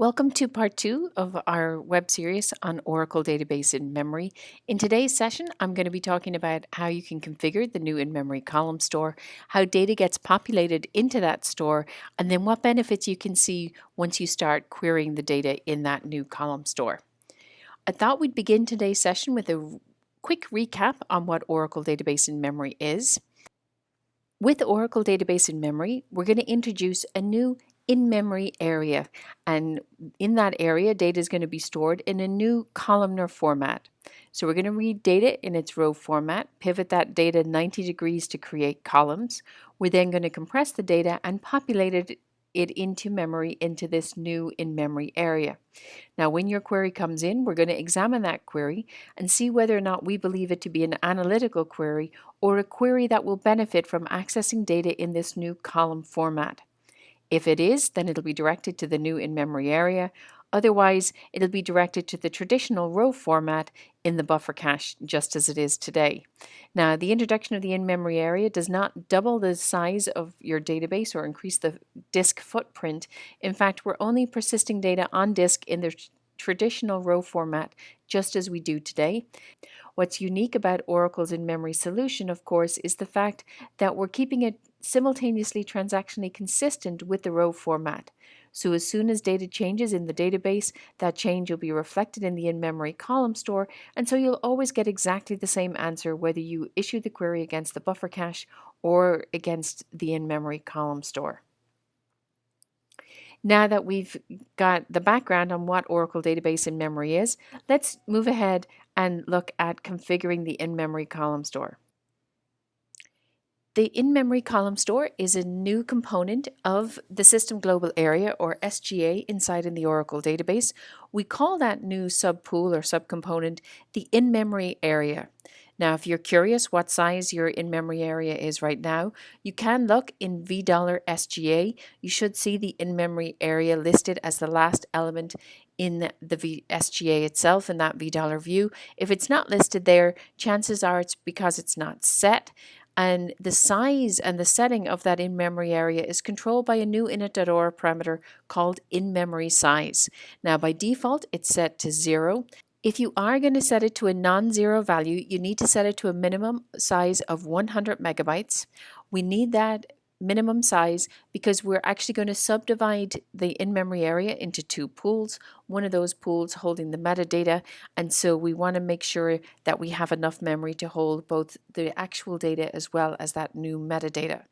Welcome to part 2 of our web series on Oracle Database in Memory. In today's session, I'm going to be talking about how you can configure the new in-memory column store, how data gets populated into that store, and then what benefits you can see once you start querying the data in that new column store. I thought we'd begin today's session with a quick recap on what Oracle Database in Memory is. With Oracle Database in Memory, we're going to introduce a new in-memory area, and in that area, data is going to be stored in a new columnar format. So we're going to read data in its row format, pivot that data 90 degrees to create columns. We're then going to compress the data and populate it into memory into this new in-memory area. Now, when your query comes in, we're going to examine that query and see whether or not we believe it to be an analytical query or a query that will benefit from accessing data in this new column format. If it is, then it'll be directed to the new in-memory area. Otherwise, it'll be directed to the traditional row format in the buffer cache, just as it is today. Now, the introduction of the in-memory area does not double the size of your database or increase the disk footprint. In fact, we're only persisting data on disk in the traditional row format, just as we do today. What's unique about Oracle's in-memory solution, of course, is the fact that we're keeping it simultaneously transactionally consistent with the row format. So as soon as data changes in the database, that change will be reflected in the in-memory column store, and so you'll always get exactly the same answer whether you issue the query against the buffer cache or against the in-memory column store. Now that we've got the background on what Oracle Database in Memory is, let's move ahead and look at configuring the in-memory column store. The in-memory column store is a new component of the System Global Area, or SGA, inside in the Oracle database. We call that new subpool or subcomponent the in-memory area. Now, if you're curious what size your in-memory area is right now, you can look in $SGA. You should see the in-memory area listed as the last element in the SGA itself in that $view. If it's not listed there, chances are it's because it's not set. And the size and the setting of that in-memory area is controlled by a new init.aura parameter called in-memory size. Now, by default, it's set to 0. If you are going to set it to a non-zero value, you need to set it to a minimum size of 100 megabytes. We need that minimum size because we're actually going to subdivide the in-memory area into two pools, one of those pools holding the metadata, and so we want to make sure that we have enough memory to hold both the actual data as well as that new metadata.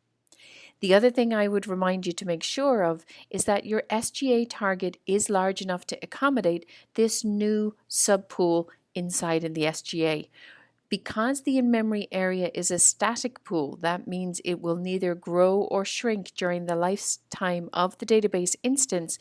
The other thing I would remind you to make sure of is that your SGA target is large enough to accommodate this new subpool inside in the SGA. Because the in-memory area is a static pool, that means it will neither grow or shrink during the lifetime of the database instance.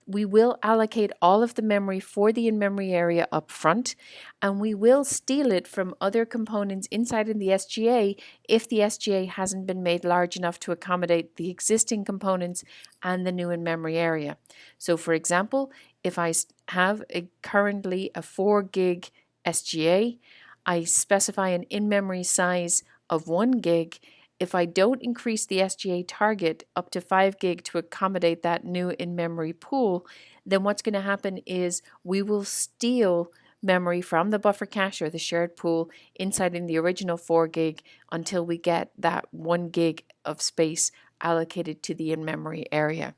We will allocate all of the memory for the in-memory area up front, and we will steal it from other components inside in the SGA if the SGA hasn't been made large enough to accommodate the existing components and the new in-memory area. So for example, if I have currently a 4 gig SGA, I specify an in-memory size of 1 gig. If I don't increase the SGA target up to 5 gig to accommodate that new in-memory pool, then what's going to happen is we will steal memory from the buffer cache or the shared pool inside in the original 4 gig until we get that 1 gig of space allocated to the in-memory area.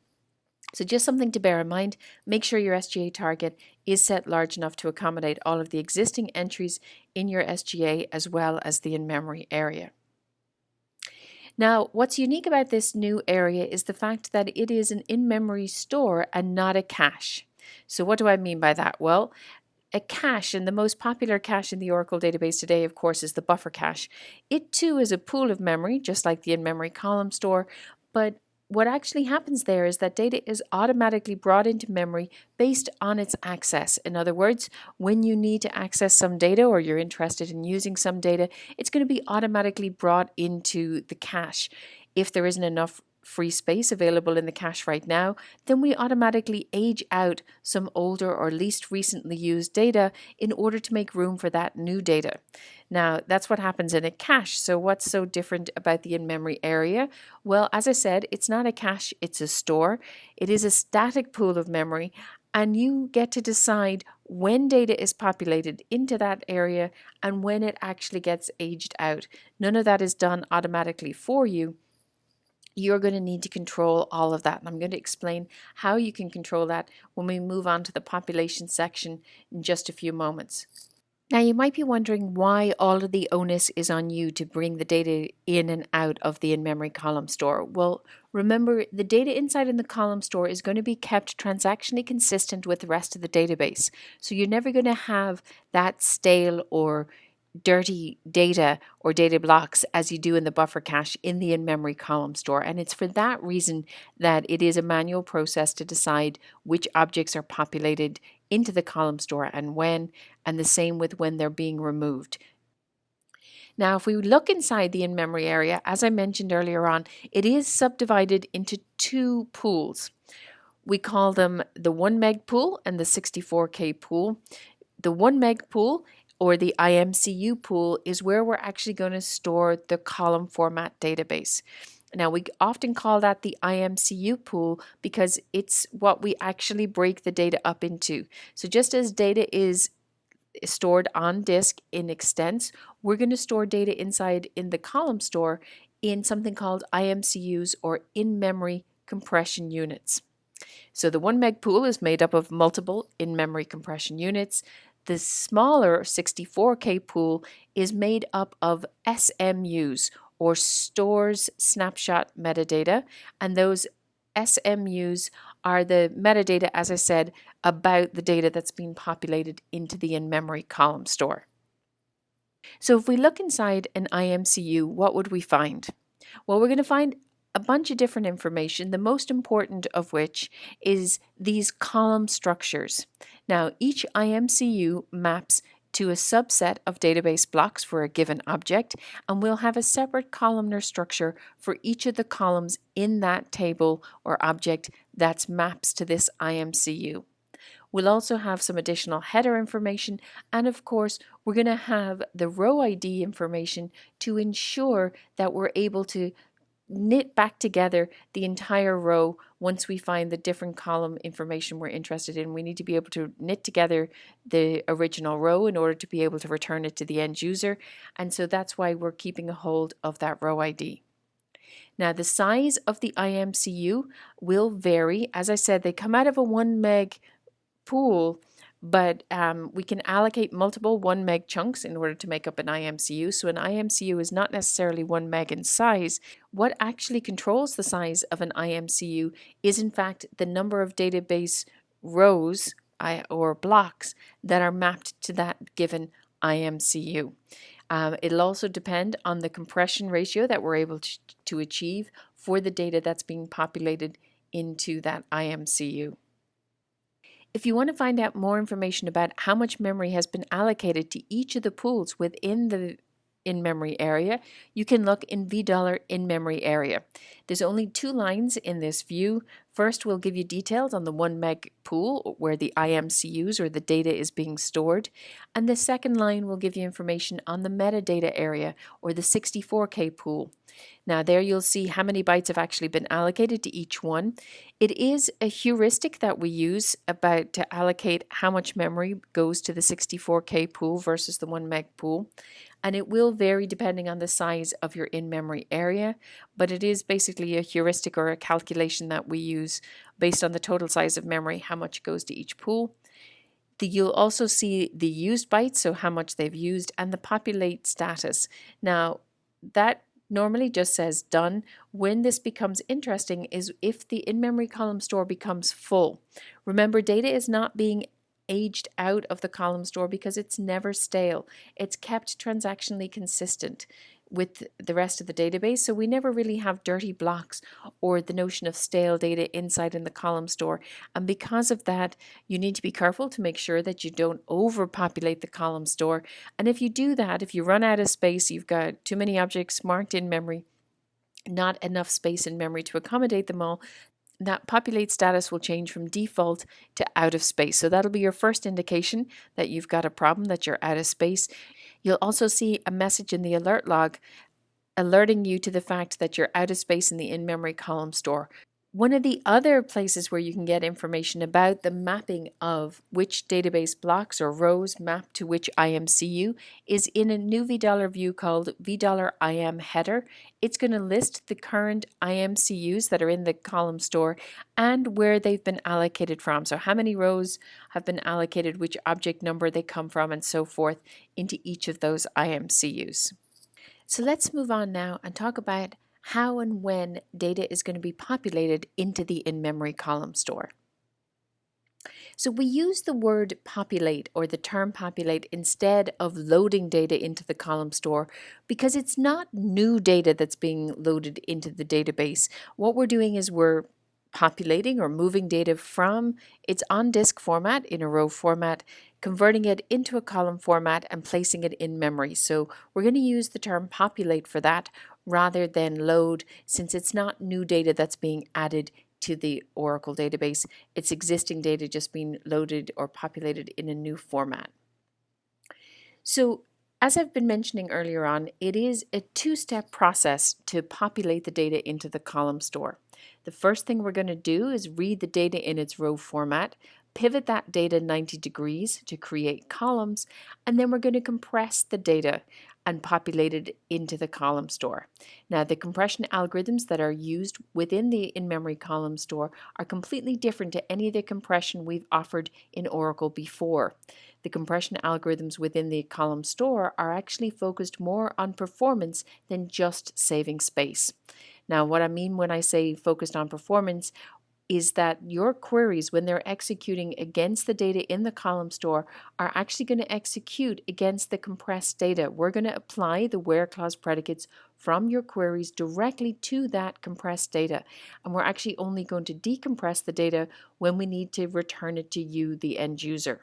So just something to bear in mind, make sure your SGA target is set large enough to accommodate all of the existing entries in your SGA as well as the in-memory area. Now, what's unique about this new area is the fact that it is an in-memory store and not a cache. So what do I mean by that? Well, a cache, and the most popular cache in the Oracle database today, of course, is the buffer cache. It too is a pool of memory, just like the in-memory column store, but what actually happens there is that data is automatically brought into memory based on its access. In other words, when you need to access some data or you're interested in using some data, it's going to be automatically brought into the cache. If there isn't enough free space available in the cache right now, then we automatically age out some older or least recently used data in order to make room for that new data. Now, that's what happens in a cache. So what's so different about the in-memory area? Well, as I said, it's not a cache, it's a store. It is a static pool of memory, and you get to decide when data is populated into that area and when it actually gets aged out. None of that is done automatically for you. You're going to need to control all of that. And I'm going to explain how you can control that when we move on to the population section in just a few moments. Now, you might be wondering why all of the onus is on you to bring the data in and out of the in-memory column store. Well, remember, the data inside in the column store is going to be kept transactionally consistent with the rest of the database. So you're never going to have that stale or dirty data or data blocks as you do in the buffer cache in the in-memory column store. And it's for that reason that it is a manual process to decide which objects are populated into the column store and when, and the same with when they're being removed. Now, if we look inside the in-memory area, as I mentioned earlier on, it is subdivided into two pools. We call them the 1 meg pool and the 64K pool. The 1 meg pool, or the IMCU pool, is where we're actually going to store the column format database. Now, we often call that the IMCU pool because it's what we actually break the data up into. So just as data is stored on disk in extents, we're going to store data inside in the column store in something called IMCUs, or in-memory compression units. So the 1 meg pool is made up of multiple in-memory compression units. The smaller 64K pool is made up of SMUs, or stores snapshot metadata, and those SMUs are the metadata, as I said, about the data that's been populated into the in-memory column store. So if we look inside an IMCU, what would we find? Well, we're going to find a bunch of different information, the most important of which is these column structures. Now, each IMCU maps to a subset of database blocks for a given object, and we'll have a separate columnar structure for each of the columns in that table or object that maps to this IMCU. We'll also have some additional header information, and of course, we're going to have the row ID information to ensure that we're able to knit back together the entire row once we find the different column information we're interested in. We need to be able to knit together the original row in order to be able to return it to the end user, and so that's why we're keeping a hold of that row ID. Now, the size of the IMCU will vary. As I said, they come out of a 1 meg pool, but we can allocate multiple 1 meg chunks in order to make up an IMCU. So an IMCU is not necessarily 1 meg in size. What actually controls the size of an IMCU is in fact the number of database rows or blocks that are mapped to that given IMCU. It'll also depend on the compression ratio that we're able to achieve for the data that's being populated into that IMCU. If you want to find out more information about how much memory has been allocated to each of the pools within the in-memory area, you can look in $$ in-memory area. There's only 2 lines in this view. First, we'll give you details on the 1 meg pool where the IMCUs or the data is being stored. And the second line will give you information on the metadata area or the 64K pool. Now there you'll see how many bytes have actually been allocated to each one. It is a heuristic that we use to allocate how much memory goes to the 64K pool versus the 1 meg pool. And it will vary depending on the size of your in-memory area, but it is basically a heuristic or a calculation that we use based on the total size of memory, how much goes to each pool. You'll also see the used bytes, so how much they've used, and the populate status. Now, that normally just says done. When this becomes interesting is if the in-memory column store becomes full. Remember, data is not being aged out of the column store because it's never stale. It's kept transactionally consistent with the rest of the database, so we never really have dirty blocks or the notion of stale data inside in the column store. And because of that, you need to be careful to make sure that you don't overpopulate the column store. And if you do that, if you run out of space, you've got too many objects marked in memory, not enough space in memory to accommodate them all, that populate status will change from default to out of space. So that'll be your first indication that you've got a problem, that you're out of space. You'll also see a message in the alert log alerting you to the fact that you're out of space in the in-memory column store. One of the other places where you can get information about the mapping of which database blocks or rows map to which IMCU is in a new $V view called $IM header. It's going to list the current IMCUs that are in the column store and where they've been allocated from. So how many rows have been allocated, which object number they come from, and so forth into each of those IMCUs. So let's move on now and talk about how and when data is going to be populated into the in-memory column store. So we use the word populate or the term populate instead of loading data into the column store because it's not new data that's being loaded into the database. What we're doing is we're populating or moving data from its on-disk format in a row format, converting it into a column format and placing it in memory. So we're going to use the term populate for that rather than load, since it's not new data that's being added to the Oracle database. It's existing data just being loaded or populated in a new format. So as I've been mentioning earlier on, it is a two-step process to populate the data into the column store. The first thing we're going to do is read the data in its row format, pivot that data 90 degrees to create columns, and then we're going to compress the data and populate it into the column store. Now, the compression algorithms that are used within the in-memory column store are completely different to any of the compression we've offered in Oracle before. The compression algorithms within the column store are actually focused more on performance than just saving space. Now, what I mean when I say focused on performance is that your queries, when they're executing against the data in the column store, are actually going to execute against the compressed data. We're going to apply the where clause predicates from your queries directly to that compressed data. And we're actually only going to decompress the data when we need to return it to you, the end user.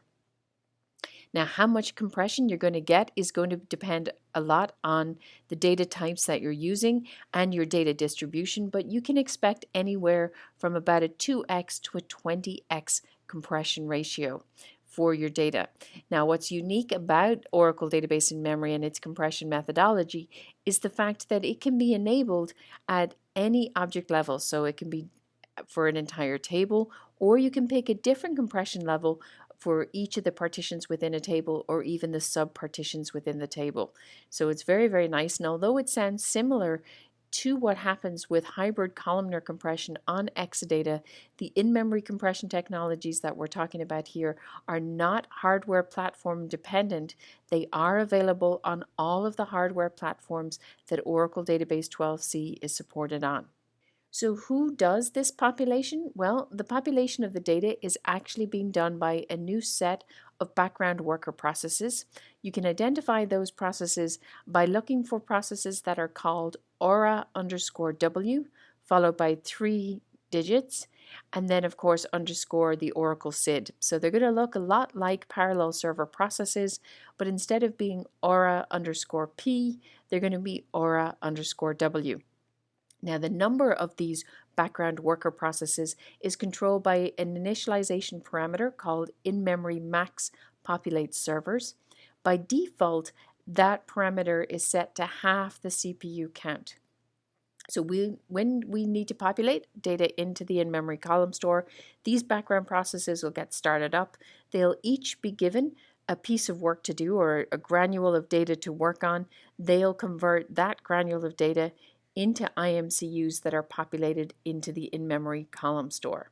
Now, how much compression you're going to get is going to depend a lot on the data types that you're using and your data distribution, but you can expect anywhere from about a 2x to a 20x compression ratio for your data. Now, what's unique about Oracle Database in Memory and its compression methodology is the fact that it can be enabled at any object level. So it can be for an entire table, or you can pick a different compression level for each of the partitions within a table or even the sub-partitions within the table. So it's very, very nice. And although it sounds similar to what happens with hybrid columnar compression on Exadata, the in-memory compression technologies that we're talking about here are not hardware platform dependent. They are available on all of the hardware platforms that Oracle Database 12c is supported on. So who does this population? Well, the population of the data is actually being done by a new set of background worker processes. You can identify those processes by looking for processes that are called aura_w, followed by 3 digits, and then of course underscore the Oracle SID. So they're going to look a lot like parallel server processes, but instead of being aura_p, they're going to be aura_w. Now, the number of these background worker processes is controlled by an initialization parameter called in-memory max populate servers. By default, that parameter is set to half the CPU count. So when we need to populate data into the in-memory column store, these background processes will get started up. They'll each be given a piece of work to do or a granule of data to work on. They'll convert that granule of data into IMCUs that are populated into the in-memory column store.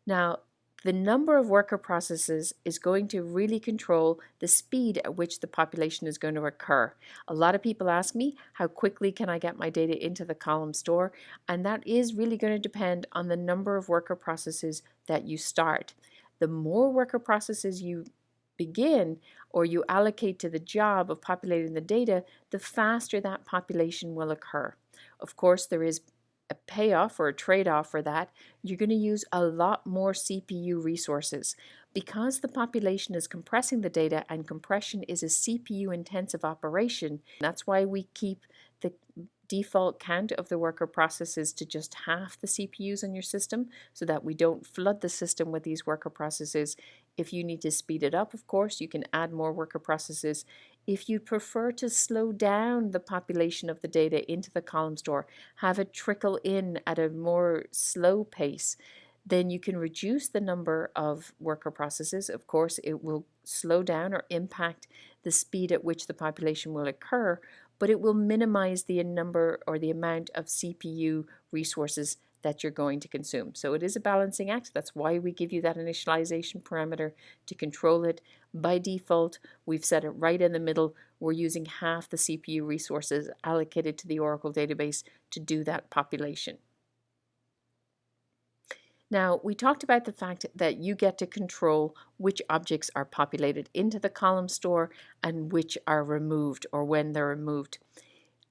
Now, the number of worker processes is going to really control the speed at which the population is going to occur. A lot of people ask me, how quickly can I get my data into the column store? And that is really going to depend on the number of worker processes that you start. The more worker processes you begin or you allocate to the job of populating the data, the faster that population will occur. Of course, there is a payoff or a trade-off for that. You're going to use a lot more CPU resources. Because the population is compressing the data and compression is a CPU intensive operation, that's why we keep the default count of the worker processes to just half the CPUs on your system so that we don't flood the system with these worker processes. If you need to speed it up, of course, you can add more worker processes. If you prefer to slow down the population of the data into the column store, have it trickle in at a more slow pace, then you can reduce the number of worker processes. Of course, it will slow down or impact the speed at which the population will occur, but it will minimize the number or the amount of CPU resources that you're going to consume. So it is a balancing act. That's why we give you that initialization parameter to control it. By default, we've set it right in the middle. We're using half the CPU resources allocated to the Oracle database to do that population. Now, we talked about the fact that you get to control which objects are populated into the column store and which are removed or when they're removed.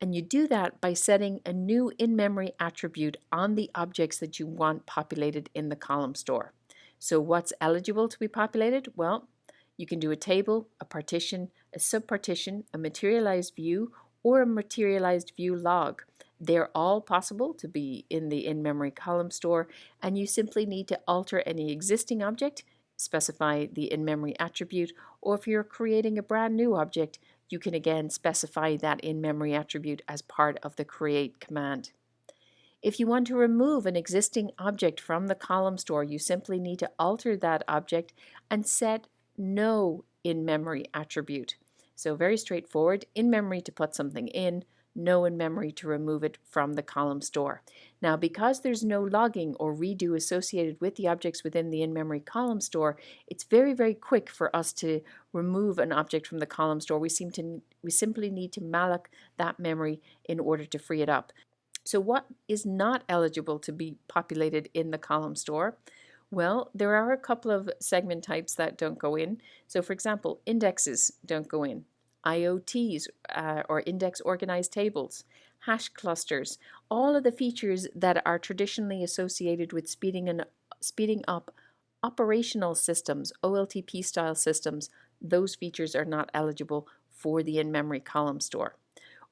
And you do that by setting a new in-memory attribute on the objects that you want populated in the column store. So what's eligible to be populated? Well, you can do a table, a partition, a subpartition, a materialized view, or a materialized view log. They're all possible to be in the in-memory column store, and you simply need to alter any existing object, specify the in-memory attribute, or if you're creating a brand new object, you can again specify that in-memory attribute as part of the create command. If you want to remove an existing object from the column store, you simply need to alter that object and set no in-memory attribute. So very straightforward, in-memory to put something in, no in-memory to remove it from the column store. Now, because there's no logging or redo associated with the objects within the in-memory column store, it's very, very quick for us to remove an object from the column store. We simply need to malloc that memory in order to free it up. So what is not eligible to be populated in the column store? Well, there are a couple of segment types that don't go in. So for example, indexes don't go in. IoTs or index organized tables, hash clusters, all of the features that are traditionally associated with speeding up operational systems, OLTP style systems, those features are not eligible for the in-memory column store.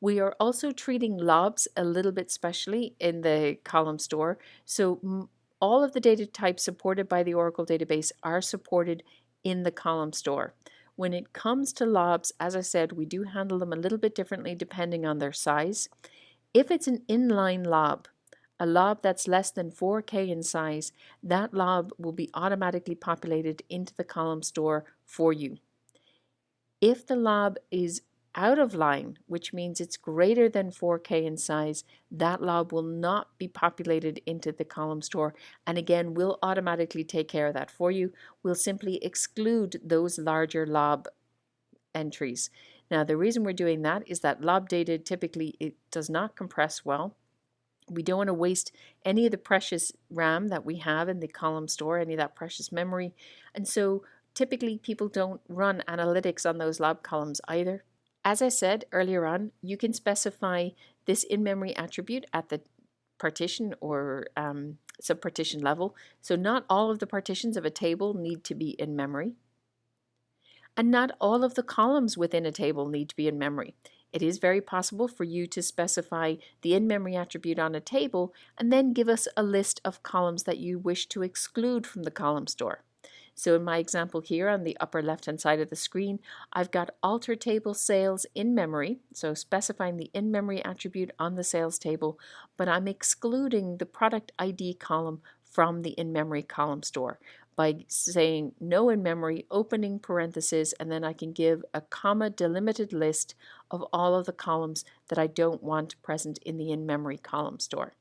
We are also treating lobs a little bit specially in the column store. So all of the data types supported by the Oracle database are supported in the column store. When it comes to lobs, as I said, we do handle them a little bit differently depending on their size. If it's an inline lob, a lob that's less than 4K in size, that lob will be automatically populated into the column store for you. If the lob is out of line, which means it's greater than 4K in size, that lob will not be populated into the column store, and again we'll automatically take care of that for you. We'll simply exclude those larger lob entries. Now the reason we're doing that is that lob data typically it does not compress well. We don't want to waste any of the precious RAM that we have in the column store, any of that precious memory, and so typically people don't run analytics on those lob columns either. As I said earlier on, you can specify this in-memory attribute at the partition or subpartition level. So not all of the partitions of a table need to be in memory. And not all of the columns within a table need to be in memory. It is very possible for you to specify the in-memory attribute on a table and then give us a list of columns that you wish to exclude from the column store. So in my example here on the upper left-hand side of the screen, I've got alter table sales in memory, so specifying the in-memory attribute on the sales table, but I'm excluding the product ID column from the in-memory column store by saying no in memory, opening parentheses, and then I can give a comma delimited list of all of the columns that I don't want present in the in-memory column store.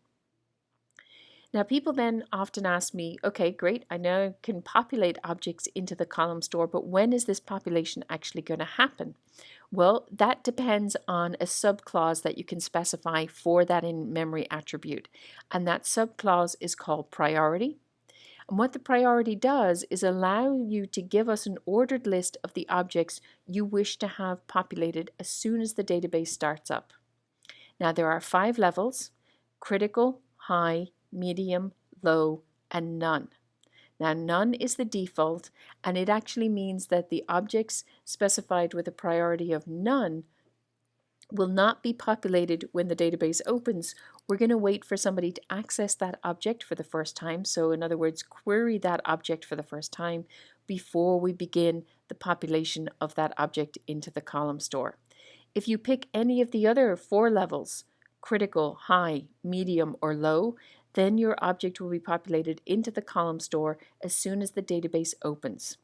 Now people then often ask me, okay, great, I now can populate objects into the column store, but when is this population actually going to happen? Well, that depends on a subclause that you can specify for that in-memory attribute. And that subclause is called priority. And what the priority does is allow you to give us an ordered list of the objects you wish to have populated as soon as the database starts up. Now there are 5 levels: critical, high, medium, low, and none. Now none is the default, and it actually means that the objects specified with a priority of none will not be populated when the database opens. We're going to wait for somebody to access that object for the first time. So in other words, query that object for the first time before we begin the population of that object into the column store. If you pick any of the other 4 levels, critical, high, medium, or low, then your object will be populated into the column store as soon as the database opens.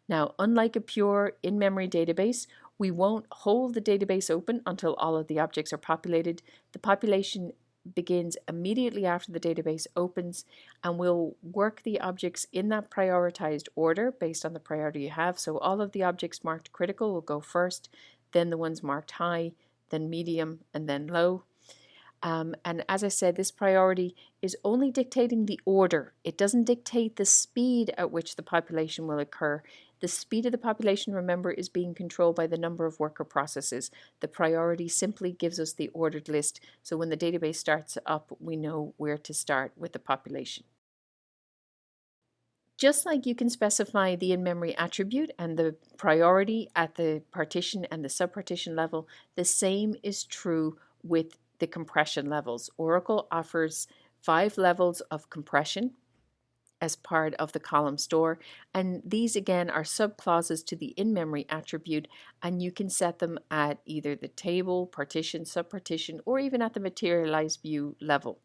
Now, unlike a pure in-memory database, we won't hold the database open until all of the objects are populated. The population begins immediately after the database opens, and we'll work the objects in that prioritized order based on the priority you have. So all of the objects marked critical will go first, then the ones marked high, then medium, and then low. And as I said, this priority is only dictating the order. It doesn't dictate the speed at which the population will occur. The speed of the population, remember, is being controlled by the number of worker processes. The priority simply gives us the ordered list. So when the database starts up, we know where to start with the population. Just like you can specify the in-memory attribute and the priority at the partition and the subpartition level, the same is true with the compression levels. Oracle offers 5 levels of compression as part of the column store, and these again are subclauses to the in-memory attribute, and you can set them at either the table, partition, subpartition, or even at the materialized view level.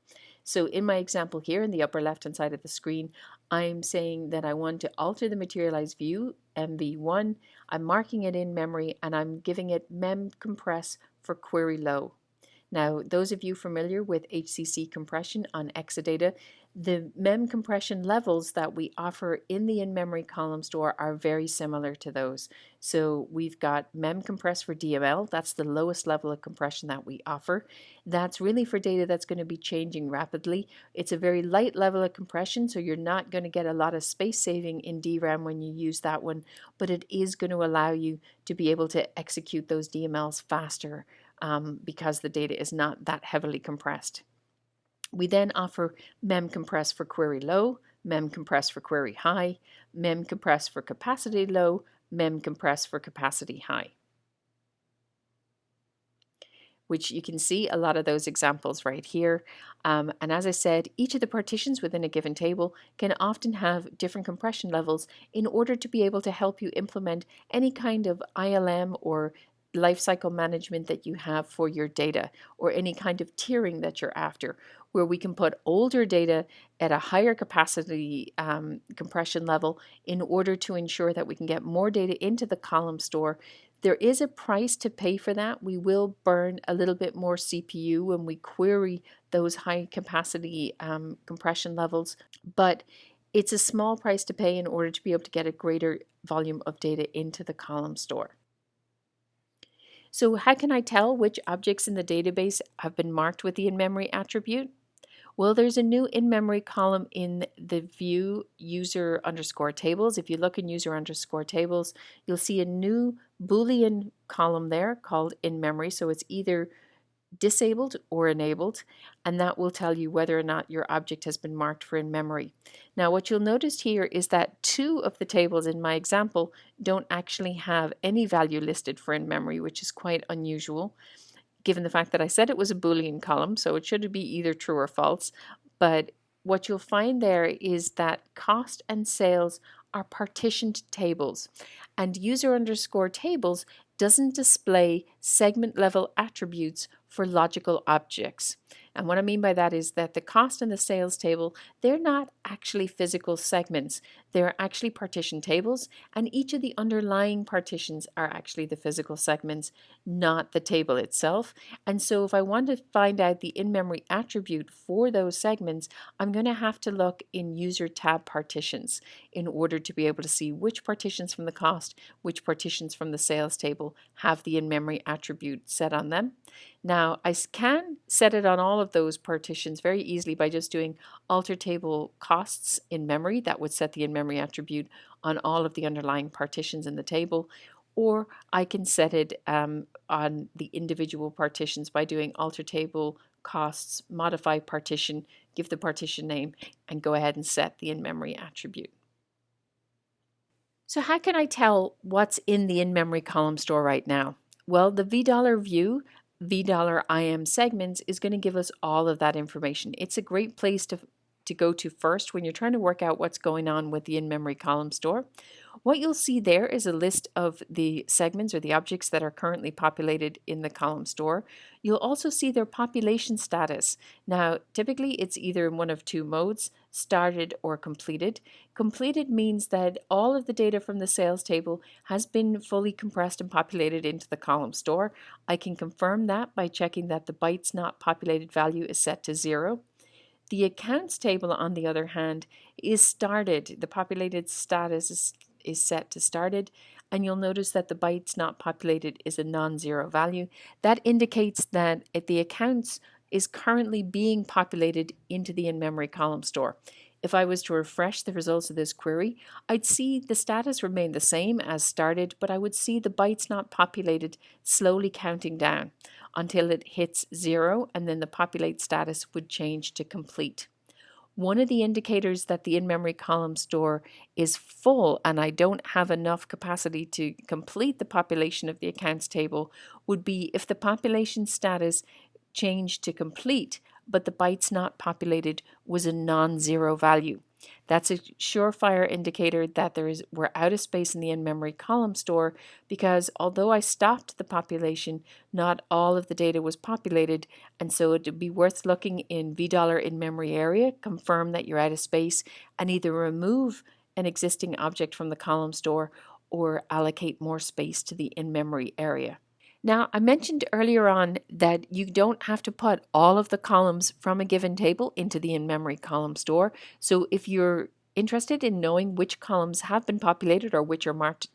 So in my example here in the upper left hand side of the screen, I'm saying that I want to alter the materialized view MV1. I'm marking it in memory and I'm giving it mem compress for query low. Now, those of you familiar with HCC compression on Exadata, the mem compression levels that we offer in the in-memory column store are very similar to those. So we've got mem compress for DML, that's the lowest level of compression that we offer. That's really for data that's going to be changing rapidly. It's a very light level of compression, so you're not going to get a lot of space saving in DRAM when you use that one, but it is going to allow you to be able to execute those DMLs faster. Because the data is not that heavily compressed. We then offer mem compress for query low, mem compress for query high, mem compress for capacity low, mem compress for capacity high. Which you can see a lot of those examples right here. And as I said, each of the partitions within a given table can often have different compression levels in order to be able to help you implement any kind of ILM or lifecycle management that you have for your data, or any kind of tiering that you're after, where we can put older data at a higher capacity compression level in order to ensure that we can get more data into the column store. There is a price to pay for that. We will burn a little bit more CPU when we query those high capacity compression levels, but it's a small price to pay in order to be able to get a greater volume of data into the column store. So how can I tell which objects in the database have been marked with the in-memory attribute? Well, there's a new in-memory column in the view user underscore tables. If you look in user underscore tables, you'll see a new Boolean column there called in-memory. So it's either disabled or enabled, and that will tell you whether or not your object has been marked for in-memory. Now what you'll notice here is that 2 of the tables in my example don't actually have any value listed for in-memory, which is quite unusual given the fact that I said it was a Boolean column, so it should be either true or false. But what you'll find there is that cost and sales are partitioned tables, and user underscore tables doesn't display segment level attributes for logical objects. And what I mean by that is that the cost and the sales table, they're not actually physical segments. They're actually partition tables, and each of the underlying partitions are actually the physical segments, not the table itself. And so if I want to find out the in-memory attribute for those segments, I'm going to have to look in user tab partitions in order to be able to see which partitions from the cost, which partitions from the sales table have the in-memory attribute set on them. Now, I can set it on all of those partitions very easily by just doing alter table costs in memory. That would set the in-memory attribute on all of the underlying partitions in the table. Or I can set it on the individual partitions by doing alter table costs, modify partition, give the partition name, and go ahead and set the in-memory attribute. So how can I tell what's in the in-memory column store right now? Well, the $view $IM segments is going to give us all of that information. It's a great place to go to first when you're trying to work out what's going on with the in-memory column store. What you'll see there is a list of the segments or the objects that are currently populated in the column store. You'll also see their population status. Now, typically it's either in one of two modes, started or completed. Completed means that all of the data from the sales table has been fully compressed and populated into the column store. I can confirm that by checking that the bytes not populated value is set to 0. The accounts table, on the other hand, is started. The populated status is set to started, and you'll notice that the bytes not populated is a non-zero value. That indicates that the accounts is currently being populated into the in-memory column store. If I was to refresh the results of this query, I'd see the status remain the same as started, but I would see the bytes not populated slowly counting down until it hits 0, and then the populate status would change to complete. One of the indicators that the in-memory column store is full and I don't have enough capacity to complete the population of the accounts table would be if the population status changed to complete, but the bytes not populated was a non-zero value. That's a surefire indicator that we're out of space in the in-memory column store, because although I stopped the population, not all of the data was populated, and so it would be worth looking in $in-memory area, confirm that you're out of space, and either remove an existing object from the column store or allocate more space to the in-memory area. Now, I mentioned earlier on that you don't have to put all of the columns from a given table into the in-memory column store. So if you're interested in knowing which columns have been populated or which are marked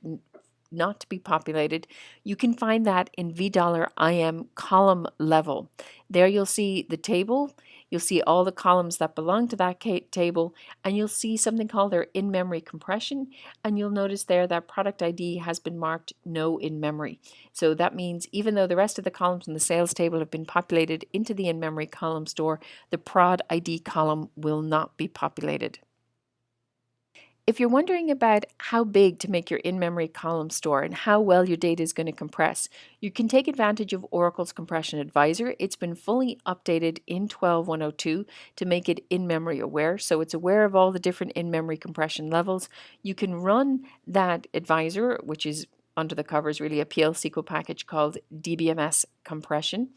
not to be populated, you can find that in $IM column level. There you'll see the table, you'll see all the columns that belong to that table, and you'll see something called their in-memory compression, and you'll notice there that product ID has been marked no in-memory. So that means even though the rest of the columns in the sales table have been populated into the in-memory column store, the prod ID column will not be populated. If you're wondering about how big to make your in-memory column store and how well your data is going to compress, you can take advantage of Oracle's Compression Advisor. It's been fully updated in 12.102 to make it in-memory aware, so it's aware of all the different in-memory compression levels. You can run that advisor, which is under the covers really a PL SQL package called DBMS compression,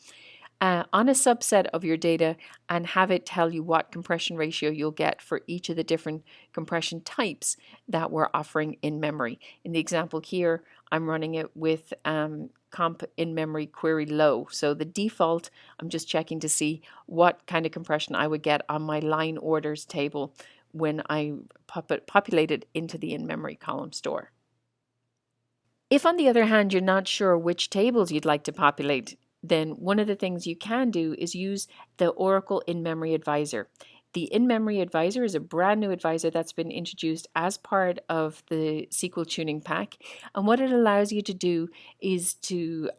on a subset of your data and have it tell you what compression ratio you'll get for each of the different compression types that we're offering in memory. In the example here, I'm running it with comp in memory query low. So the default, I'm just checking to see what kind of compression I would get on my line orders table when I populate it into the in-memory column store. If on the other hand, you're not sure which tables you'd like to populate, then one of the things you can do is use the Oracle In-Memory Advisor. The In-Memory Advisor is a brand new advisor that's been introduced as part of the SQL tuning pack. And what it allows you to do is to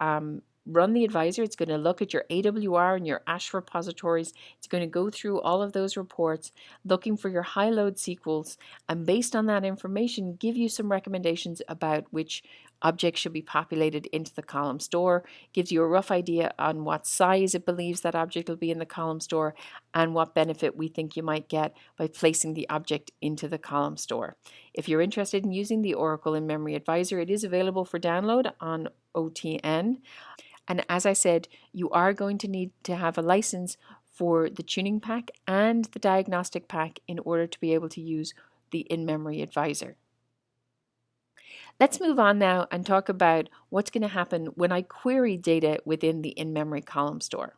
run the advisor. It's going to look at your AWR and your Ash repositories. It's going to go through all of those reports, looking for your high-load SQLs, and based on that information, give you some recommendations about which object should be populated into the column store, gives you a rough idea on what size it believes that object will be in the column store, and what benefit we think you might get by placing the object into the column store. If you're interested in using the Oracle In-Memory Advisor, it is available for download on OTN. And as I said, you are going to need to have a license for the tuning pack and the diagnostic pack in order to be able to use the In-Memory Advisor. Let's move on now and talk about what's going to happen when I query data within the in-memory column store.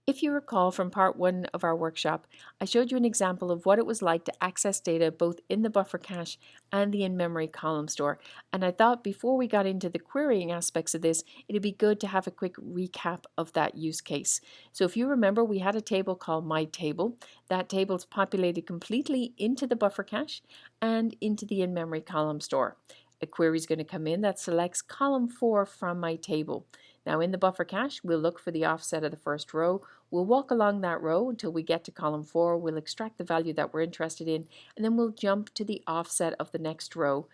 If you recall from part 1 of our workshop, I showed you an example of what it was like to access data both in the buffer cache and the in-memory column store. And I thought before we got into the querying aspects of this, it'd be good to have a quick recap of that use case. So if you remember, we had a table called My Table. That table is populated completely into the buffer cache and into the in-memory column store. A query is going to come in that selects column 4 from my table. Now in the buffer cache, we'll look for the offset of the first row. We'll walk along that row until we get to column 4. We'll extract the value that we're interested in, and then we'll jump to the offset of the next row.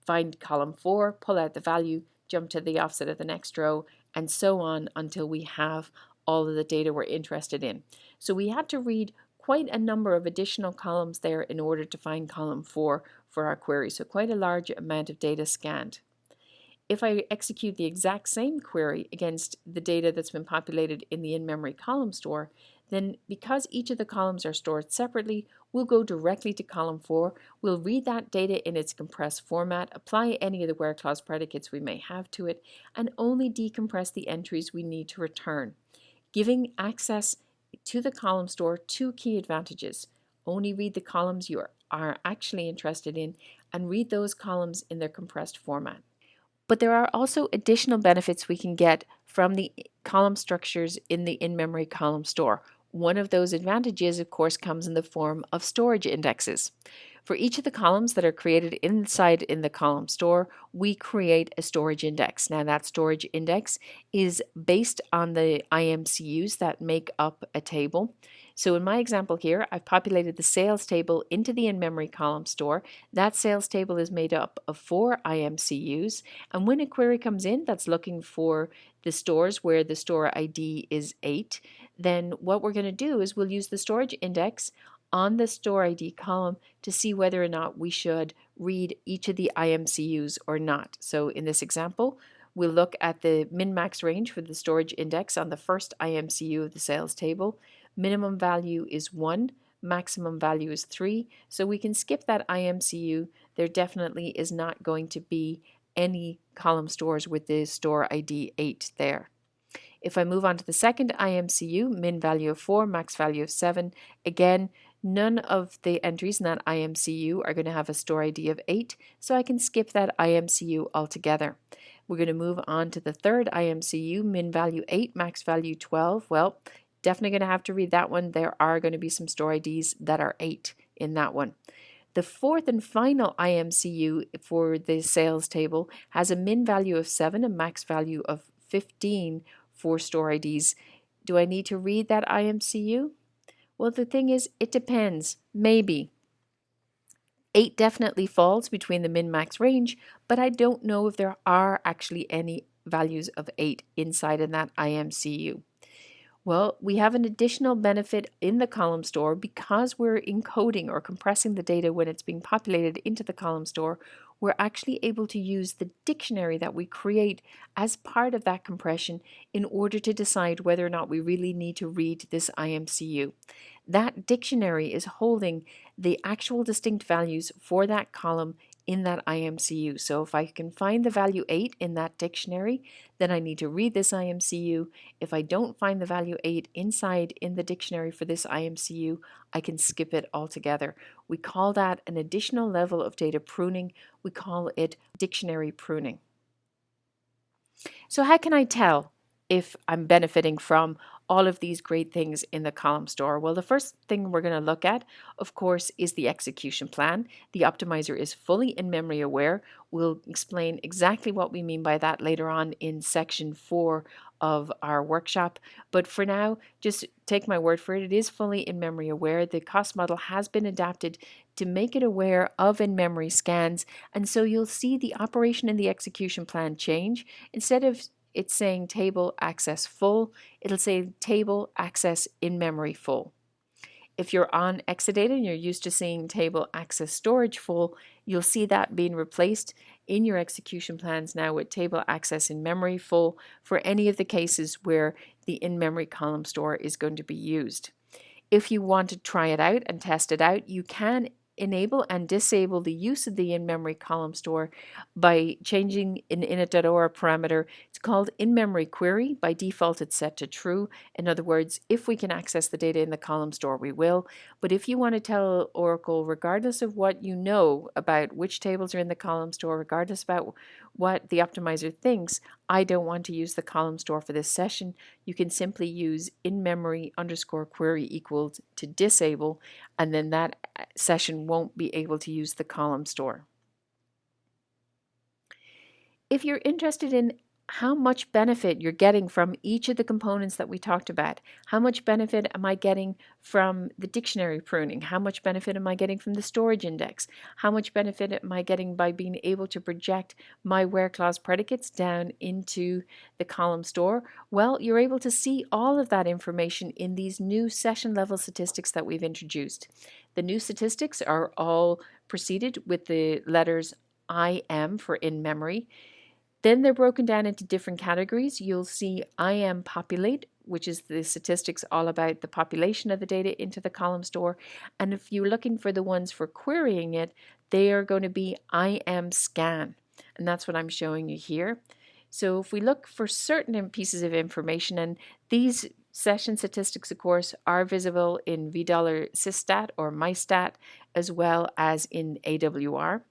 Find column 4, pull out the value, jump to the offset of the next row, and so on until we have all of the data we're interested in. So we had to read quite a number of additional columns there in order to find column 4 for our query. So quite a large amount of data scanned. If I execute the exact same query against the data that's been populated in the in-memory column store, then because each of the columns are stored separately, we'll go directly to column 4, we'll read that data in its compressed format, apply any of the where clause predicates we may have to it, and only decompress the entries we need to return. Giving access to the column store 2 key advantages. Only read the columns you are actually interested in, and read those columns in their compressed format. But there are also additional benefits we can get from the column structures in the in-memory column store. One of those advantages, of course, comes in the form of storage indexes. For each of the columns that are created inside in the column store, we create a storage index. Now that storage index is based on the IMCUs that make up a table. So in my example here, I've populated the sales table into the in-memory column store. That sales table is made up of 4 IMCUs, and when a query comes in that's looking for the stores where the store ID is 8, then what we're going to do is we'll use the storage index on the store ID column to see whether or not we should read each of the IMCUs or not. So in this example, we'll look at the min-max range for the storage index on the first IMCU of the sales table. Minimum value is 1, maximum value is 3, so we can skip that IMCU. There definitely is not going to be any column stores with the store ID 8 there. If I move on to the second IMCU, min value of 4, max value of 7, again, none of the entries in that IMCU are going to have a store ID of 8, so I can skip that IMCU altogether. We're going to move on to the third IMCU, min value 8, max value 12. Well, definitely going to have to read that one. There are going to be some store IDs that are 8 in that one. The fourth and final IMCU for the sales table has a min value of 7, a max value of 15 for store IDs. Do I need to read that IMCU? Well, the thing is, it depends. Maybe. 8 definitely falls between the min-max range, but I don't know if there are actually any values of 8 inside in that IMCU. Well, we have an additional benefit in the column store because we're encoding or compressing the data when it's being populated into the column store. We're actually able to use the dictionary that we create as part of that compression in order to decide whether or not we really need to read this IMCU. That dictionary is holding the actual distinct values for that column in that IMCU. So if I can find the value 8 in that dictionary, then I need to read this IMCU. If I don't find the value 8 inside in the dictionary for this IMCU, I can skip it altogether. We call that an additional level of data pruning. We call it dictionary pruning. So how can I tell if I'm benefiting from all of these great things in the column store? Well, the first thing we're going to look at, of course, is the execution plan. The optimizer is fully in-memory aware. We'll explain exactly what we mean by that later on in section 4 of our workshop. But for now, just take my word for it. It is fully in-memory aware. The cost model has been adapted to make it aware of in-memory scans. And so you'll see the operation in the execution plan change. Instead of it's saying table access full, it'll say table access in memory full. If you're on Exadata and you're used to seeing table access storage full, you'll see that being replaced in your execution plans now with table access in memory full for any of the cases where the in-memory column store is going to be used. If you want to try it out and test it out, you can enable and disable the use of the in-memory column store by changing an init.or parameter. It's called in-memory query. By default, it's set to true. In other words, if we can access the data in the column store, we will. But if you want to tell Oracle, regardless of what you know about which tables are in the column store, regardless about what the optimizer thinks, I don't want to use the column store for this session, you can simply use in-memory underscore query equals to disable, and then that session won't be able to use the column store. If you're interested in how much benefit you're getting from each of the components that we talked about. How much benefit am I getting from the dictionary pruning? How much benefit am I getting from the storage index? How much benefit am I getting by being able to project my where clause predicates down into the column store? Well, you're able to see all of that information in these new session level statistics that we've introduced. The new statistics are all preceded with the letters IM for in memory. Then they're broken down into different categories. You'll see IM populate, which is the statistics all about the population of the data into the column store. And if you're looking for the ones for querying it, they are going to be IM scan. And that's what I'm showing you here. So if we look for certain pieces of information, and these session statistics, of course, are visible in $systat or MyStat, as well as in AWR.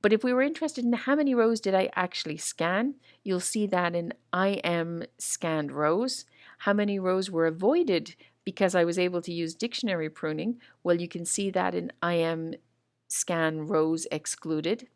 But if we were interested in how many rows did I actually scan, you'll see that in IM scanned rows. How many rows were avoided because I was able to use dictionary pruning? Well, you can see that in IM scan rows excluded.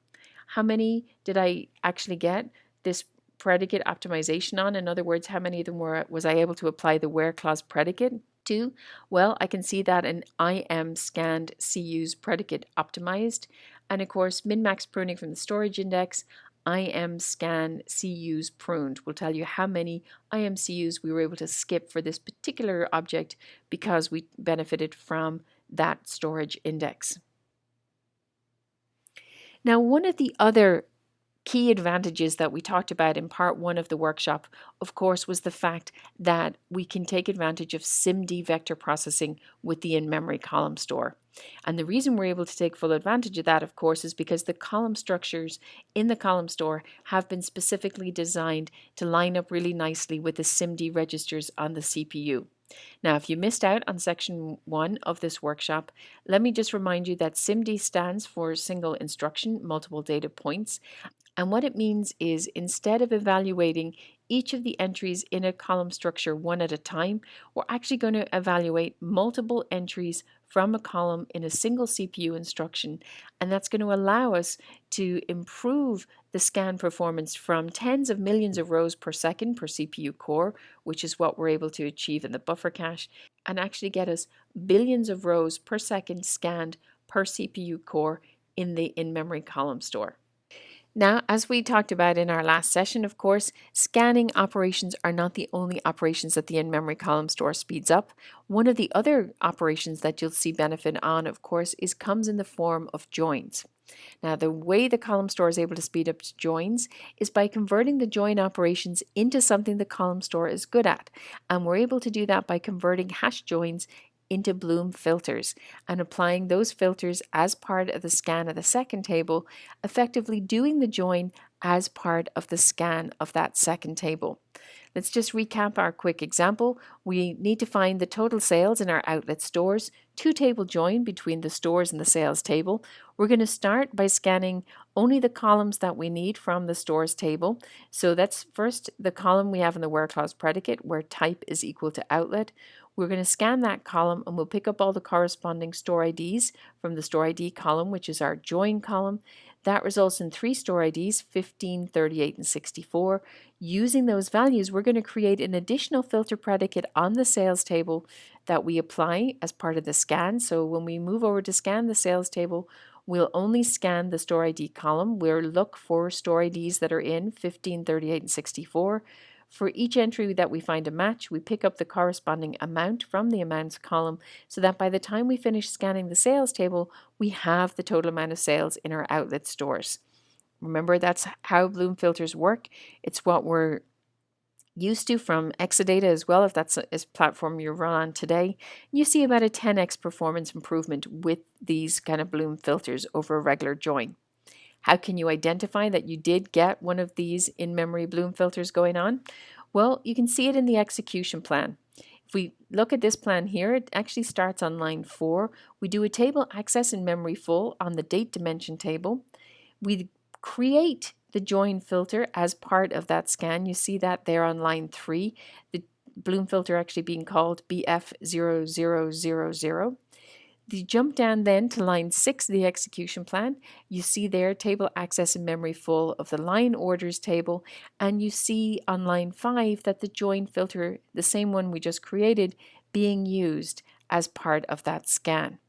How many did I actually get this predicate optimization on? In other words, how many of them was I able to apply the where clause predicate to? Well, I can see that in IM scanned CUs predicate optimized. And of course, min-max pruning from the storage index, IM scan CUs pruned will tell you how many IM CUs we were able to skip for this particular object because we benefited from that storage index. Now, one of the other key advantages that we talked about in part 1 of the workshop, of course, was the fact that we can take advantage of SIMD vector processing with the in-memory column store. And the reason we're able to take full advantage of that, of course, is because the column structures in the column store have been specifically designed to line up really nicely with the SIMD registers on the CPU. Now, if you missed out on section 1 of this workshop, let me just remind you that SIMD stands for single instruction, multiple data points. And what it means is instead of evaluating each of the entries in a column structure one at a time, we're actually going to evaluate multiple entries from a column in a single CPU instruction. And that's going to allow us to improve the scan performance from tens of millions of rows per second per CPU core, which is what we're able to achieve in the buffer cache, and actually get us billions of rows per second scanned per CPU core in the in-memory column store. Now, as we talked about in our last session, of course, scanning operations are not the only operations that the in-memory column store speeds up. One of the other operations that you'll see benefit on, of course, comes in the form of joins. Now, the way the column store is able to speed up joins is by converting the join operations into something the column store is good at. And we're able to do that by converting hash joins into Bloom filters and applying those filters as part of the scan of the second table, effectively doing the join as part of the scan of that second table. Let's just recap our quick example. We need to find the total sales in our outlet stores, two-table join between the stores and the sales table. We're going to start by scanning only the columns that we need from the stores table. So that's first the column we have in the where clause predicate where type is equal to outlet. We're going to scan that column and we'll pick up all the corresponding store IDs from the store ID column, which is our join column. That results in 3 store IDs, 15, 38, and 64. Using those values, we're going to create an additional filter predicate on the sales table that we apply as part of the scan. So when we move over to scan the sales table, we'll only scan the store ID column. We'll look for store IDs that are in 15, 38, and 64. For each entry that we find a match, we pick up the corresponding amount from the amounts column so that by the time we finish scanning the sales table, we have the total amount of sales in our outlet stores. Remember, that's how Bloom filters work. It's what we're used to from Exadata as well, if that's a platform you run on today. You see about a 10x performance improvement with these kind of Bloom filters over a regular join. How can you identify that you did get one of these in-memory Bloom filters going on? Well, you can see it in the execution plan. If we look at this plan here, it actually starts on line 4. We do a table access in memory full on the date dimension table. We create the join filter as part of that scan. You see that there on line 3, the Bloom filter actually being called BF0000. You jump down then to line 6 of the execution plan. You see there table access and memory full of the line orders table, and you see on line 5 that the join filter, the same one we just created, being used as part of that scan.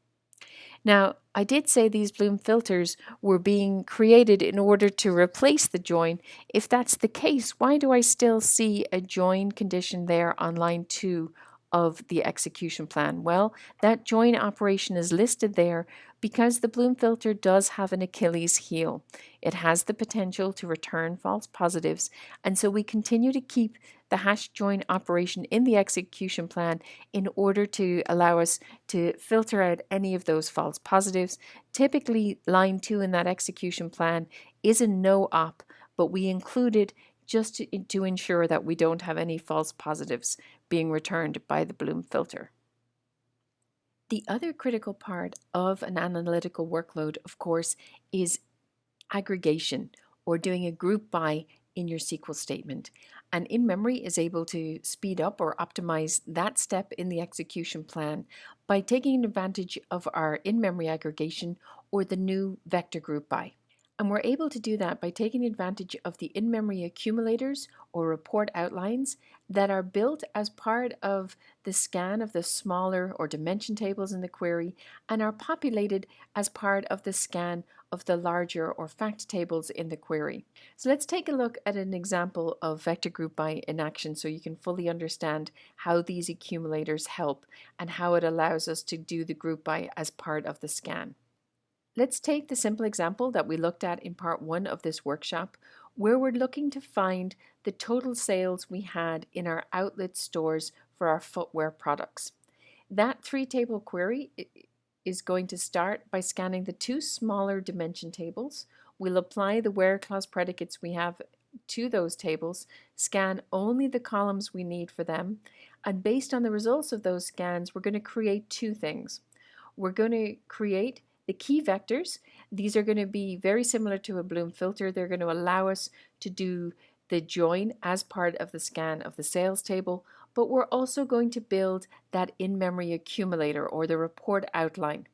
Now, I did say these Bloom filters were being created in order to replace the join. If that's the case, why do I still see a join condition there on line 2 of the execution plan? Well, that join operation is listed there because the Bloom filter does have an Achilles heel. It has the potential to return false positives, and so we continue to keep the hash join operation in the execution plan in order to allow us to filter out any of those false positives. Typically, line 2 in that execution plan is a no op, but we include it just to ensure that we don't have any false positives being returned by the Bloom filter. The other critical part of an analytical workload, of course, is aggregation, or doing a group by in your SQL statement. And in-memory is able to speed up or optimize that step in the execution plan by taking advantage of our in-memory aggregation or the new vector group by. And we're able to do that by taking advantage of the in-memory accumulators or report outlines that are built as part of the scan of the smaller or dimension tables in the query and are populated as part of the scan of the larger or fact tables in the query. So let's take a look at an example of vector group by in action so you can fully understand how these accumulators help and how it allows us to do the group by as part of the scan. Let's take the simple example that we looked at in part 1 of this workshop, where we're looking to find the total sales we had in our outlet stores for our footwear products. That 3-table query is going to start by scanning the 2 smaller dimension tables. We'll apply the where clause predicates we have to those tables, scan only the columns we need for them, and based on the results of those scans, we're going to create 2 things. We're going to create the key vectors. These are going to be very similar to a Bloom filter. They're going to allow us to do the join as part of the scan of the sales table, but we're also going to build that in-memory accumulator or the report outline.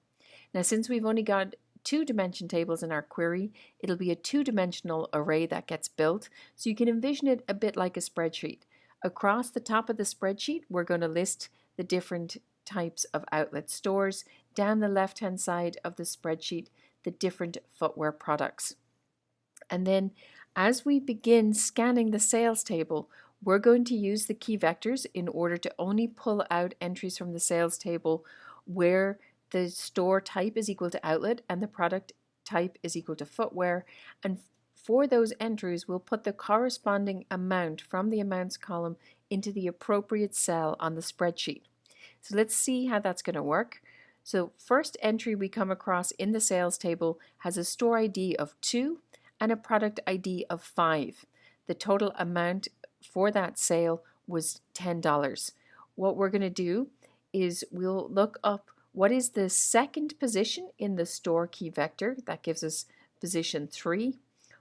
Now, since we've only got 2 dimension tables in our query, it'll be a 2-dimensional array that gets built, so you can envision it a bit like a spreadsheet. Across the top of the spreadsheet, we're going to list the different types of outlet stores. Down the left-hand side of the spreadsheet, the different footwear products. And then as we begin scanning the sales table, we're going to use the key vectors in order to only pull out entries from the sales table where the store type is equal to outlet and the product type is equal to footwear. And for those entries, we'll put the corresponding amount from the amounts column into the appropriate cell on the spreadsheet. So let's see how that's going to work. So first entry we come across in the sales table has a store ID of 2 and a product ID of 5. The total amount for that sale was $10. What we're going to do is we'll look up what is the second position in the store key vector. That gives us position 3.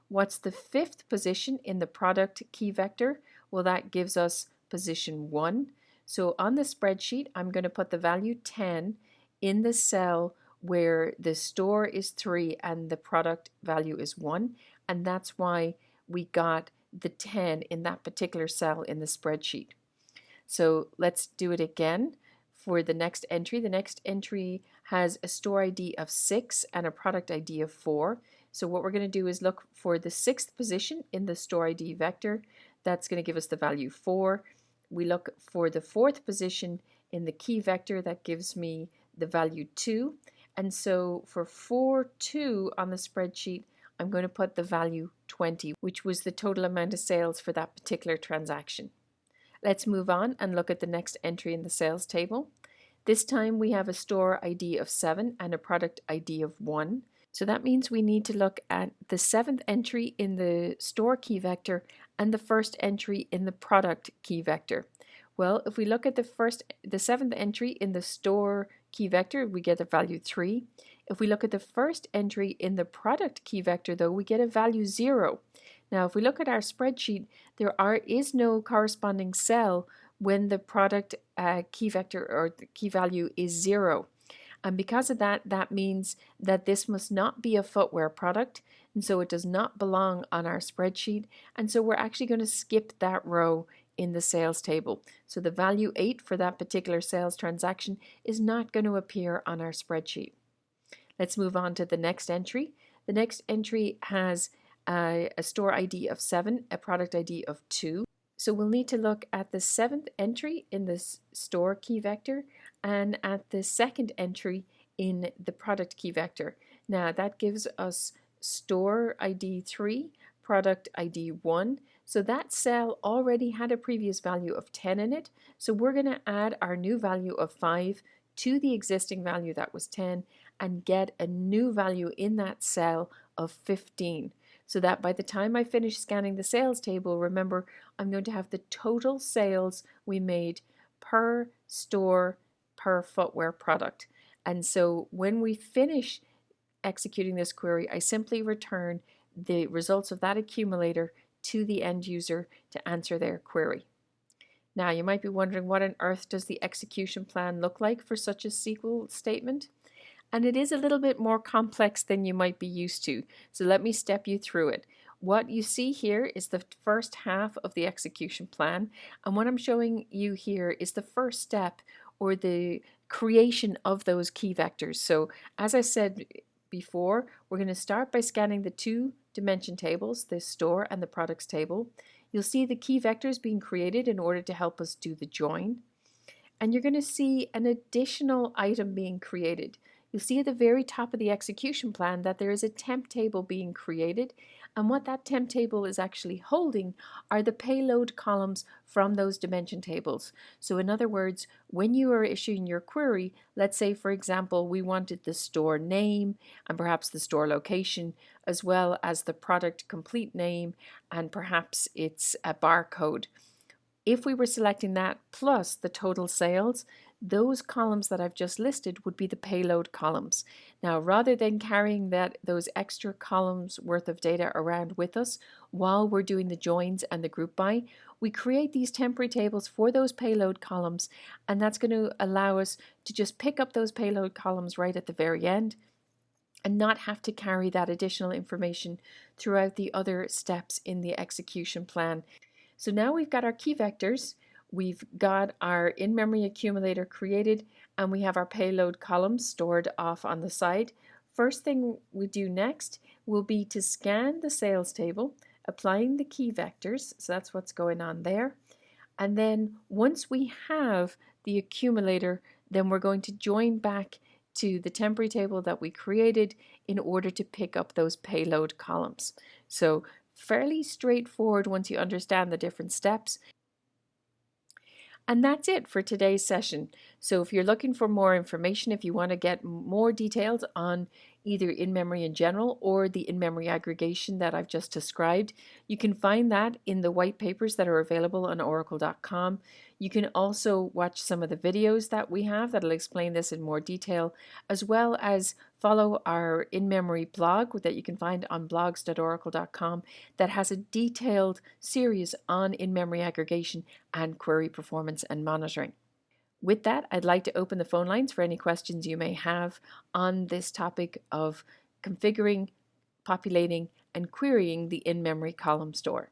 What's the 5th position in the product key vector? Well, that gives us position 1. So on the spreadsheet, I'm going to put the value 10 in the cell where the store is 3 and the product value is 1, and that's why we got the 10 in that particular cell in the spreadsheet. So let's do it again for the next entry. The next entry has a store ID of 6 and a product ID of 4. So what we're going to do is look for the 6th position in the store ID vector. That's going to give us the value 4. We look for the 4th position in the key vector. That gives me the value 2. And so for 4.2 on the spreadsheet, I'm going to put the value 20, which was the total amount of sales for that particular transaction. Let's move on and look at the next entry in the sales table. This time we have a store ID of 7 and a product ID of 1. So that means we need to look at the 7th entry in the store key vector and the 1st entry in the product key vector. Well, if we look at the 7th entry in the store key vector, we get a value 3. If we look at the 1st entry in the product key vector, though, we get a value 0. Now, if we look at our spreadsheet, there is no corresponding cell when the product key vector or the key value is 0. And because of that, that means that this must not be a footwear product, and so it does not belong on our spreadsheet, and so we're actually going to skip that row in the sales table. So the value 8 for that particular sales transaction is not going to appear on our spreadsheet. Let's move on to the next entry. The next entry has a store ID of 7, a product ID of 2. So we'll need to look at the 7th entry in the store key vector and at the 2nd entry in the product key vector. Now that gives us store ID 3, product ID 1. So that cell already had a previous value of 10 in it. So we're going to add our new value of 5 to the existing value that was 10 and get a new value in that cell of 15. So that by the time I finish scanning the sales table, remember, I'm going to have the total sales we made per store, per footwear product. And so when we finish executing this query, I simply return the results of that accumulator to the end user to answer their query. Now, you might be wondering, what on earth does the execution plan look like for such a SQL statement? And it is a little bit more complex than you might be used to. So let me step you through it. What you see here is the first half of the execution plan. And what I'm showing you here is the first step, or the creation of those key vectors. So as I said before, we're going to start by scanning the 2 dimension tables, the store and the products table. You'll see the key vectors being created in order to help us do the join. And you're going to see an additional item being created. You'll see at the very top of the execution plan that there is a temp table being created, and what that temp table is actually holding are the payload columns from those dimension tables. So in other words, when you are issuing your query, let's say for example we wanted the store name and perhaps the store location, as well as the product complete name and perhaps it's a barcode. If we were selecting that plus the total sales, those columns that I've just listed would be the payload columns. Now, rather than carrying those extra columns worth of data around with us while we're doing the joins and the group by, we create these temporary tables for those payload columns, and that's going to allow us to just pick up those payload columns right at the very end and not have to carry that additional information throughout the other steps in the execution plan. So now we've got our key vectors, we've got our in-memory accumulator created, and we have our payload columns stored off on the side. First thing we do next will be to scan the sales table, applying the key vectors, so that's what's going on there. And then once we have the accumulator, then we're going to join back to the temporary table that we created in order to pick up those payload columns. So fairly straightforward once you understand the different steps. And that's it for today's session. So if you're looking for more information, if you want to get more details on either in-memory in general or the in-memory aggregation that I've just described, you can find that in the white papers that are available on oracle.com. You can also watch some of the videos that we have that'll explain this in more detail, as well as follow our in-memory blog that you can find on blogs.oracle.com that has a detailed series on in-memory aggregation and query performance and monitoring. With that, I'd like to open the phone lines for any questions you may have on this topic of configuring, populating, and querying the in-memory column store.